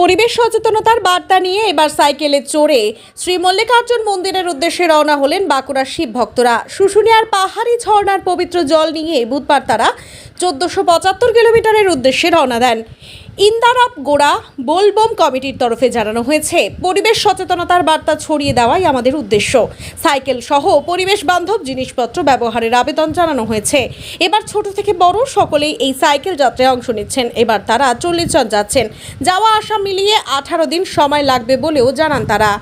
পরিবেশ সচেতনতার বার্তা নিয়ে এবার সাইকেলে চড়ে শ্রী মল্লিকার্জুন মন্দিরের উদ্দেশ্যে রওনা হলেন বাঁকুড়ার শিব ভক্তরা। শুশুনিয়ার পাহাড়ি ঝর্ণার পবিত্র জল নিয়ে বুধবার তারা 1475 কিলোমিটারের উদ্দেশ্যে রওনা দেন। ইন্দারাপ গোড়া বোলবম কমিটির তরফে জানানো হয়েছে, পরিবেশ সচেতনতার বার্তা ছড়িয়ে দেওয়াই আমাদের উদ্দেশ্য। সাইকেল সহ পরিবেশ বান্ধব জিনিসপত্র ব্যবহারের আবেদন জানানো হয়েছে। এবার ছোট থেকে বড় সকলেই এই সাইকেল যাত্রায় অংশ নিচ্ছেন। এবার তারা 40 জন যাচ্ছেন। যাওয়া আসা মিলিয়ে 18 দিন সময় লাগবে বলেও জানান তারা।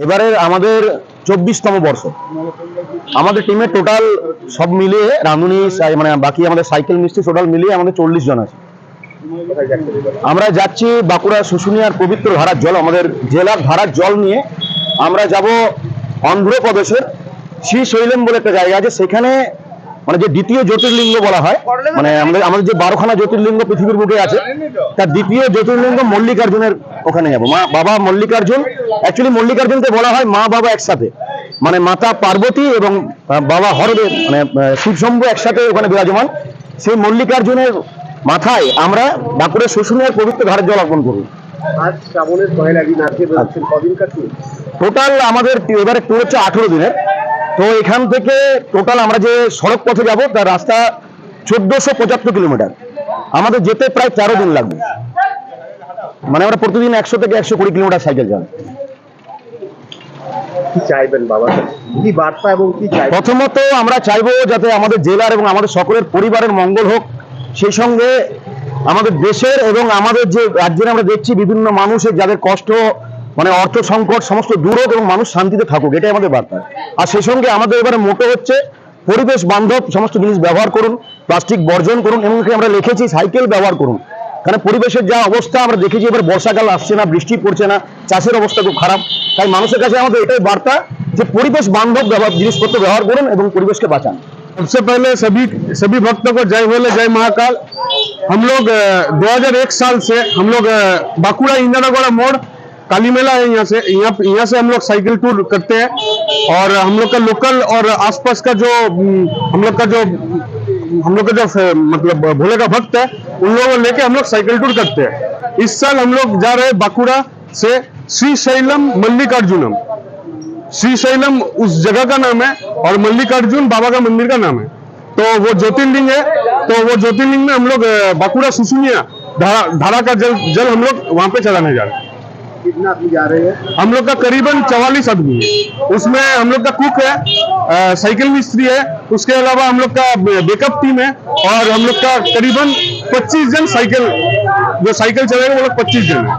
এবারে আমাদের 24তম বর্ষ। আমাদের টিমে টোটাল সব মিলিয়ে রাঁধুনি মানে বাকি আমাদের সাইকেল মিস্ত্রি টোটাল মিলিয়ে আমাদের 40 জন আছে। আমরা যাচ্ছি বাঁকুড়া শুশুনিয়ার পবিত্র ধারার জল, আমাদের জেলার ধারার জল নিয়ে আমরা যাব অন্ধ্রপ্রদেশের শ্রীশৈলম বলে একটা জায়গা আছে। সেখানে মানে যে দ্বিতীয় জ্যোতির্লিঙ্গ বলা হয়, মানে আমাদের যে 12খানা জ্যোতির্লিঙ্গ পৃথিবীর বুকে আছে তার দ্বিতীয় জ্যোতির্লিঙ্গ মল্লিকার্জুনের ওখানে যাবো। বাবা মল্লিকার্জুন, অ্যাকচুয়ালি মল্লিকার্জুনকে বলা হয় মা বাবা একসাথে, মানে মাতা পার্বতী এবং বাবা হরদেব মানে শিবশম্ভু একসাথে ওখানে বিরাজমান। সেই মল্লিকার্জুনের মাথায় আমরা বাঁকুড়া শুশুনিয়ার পবিত্র ধারের জল অর্পণ করব। আজ শ্রাবণের পয়লা দিন, আজকে কদিনকার ট্যুর? টোটাল আমাদের এবারে ট্যুর হচ্ছে 18 দিনের। তো এখান থেকে টোটাল আমরা যে সড়ক পথে যাব তার রাস্তা 1475 কিলোমিটার। আমাদের যেতে প্রায় 13 দিন লাগবে। মানে আমরা প্রতিদিন 100 থেকে 120 কিলোমিটার সাইকেল চালাই। কি চাইবেন বাবা, কি বার্তা এবং কি চাই? প্রথমত আমরা চাইবো যাতে আমাদের জেলার এবং আমাদের সকলের পরিবারের মঙ্গল হোক, সেই সঙ্গে আমাদের দেশের এবং আমাদের যে রাজ্যে আমরা দেখছি বিভিন্ন মানুষের যাদের কষ্ট, মানে অর্থ সংকট সমস্ত দূর হোক এবং মানুষ শান্তিতে থাকুক, এটাই আমাদের বার্তা। আর সেই সঙ্গে আমাদের এবারে মোটো হচ্ছে পরিবেশ বান্ধব সমস্ত জিনিস ব্যবহার করুন, প্লাস্টিক বর্জন করুন, এমনকি আমরা লিখেছি সাইকেল ব্যবহার করুন। কারণ পরিবেশের যা অবস্থা আমরা দেখেছি, এবার বর্ষাকাল আসছে না, বৃষ্টি পড়ছে না, চাষের অবস্থা খুব খারাপ। তাই মানুষের কাছে আমাদের এটাই বার্তা যে পরিবেশ বান্ধব জিনিসপত্র ব্যবহার করুন এবং পরিবেশকে বাঁচান। सबसे पहले सभी भक्तों को जय बोले, जय महाकाल। हम लोग 2001 साल से हम लोग बांकुड़ा इंदिरागोड़ा मोड़ काली मेला है, यहाँ से हम लोग साइकिल टूर करते हैं। और हम लोग का लोकल और आसपास का जो हम लोग का जो मतलब भोले का भक्त है, उन लोगों को लेके हम लोग साइकिल टूर करते हैं। इस साल हम लोग जा रहे हैं बांकुड़ा से श्रीशैलम मल्लिकार्जुनम। श्रीशैलम उस जगह का नाम है और मल्लिकार्जुन बाबा का मंदिर का नाम है। तो वो ज्योतिर्लिंग है, तो वो ज्योतिर्लिंग में हम लोग बांकुड़ा शुशुनिया धारा का जल हम लोग वहां पे चलाने जा रहे हैं। कितना आदमी जा रहे हैं? हम लोग का करीबन 44 आदमी है। उसमें हम लोग का कुक है, साइकिल मिस्त्री है, उसके अलावा हम लोग का बैकअप टीम है और हम लोग का करीबन 25 जन जो साइकिल चलाएंगे वो लोग 25 जन है।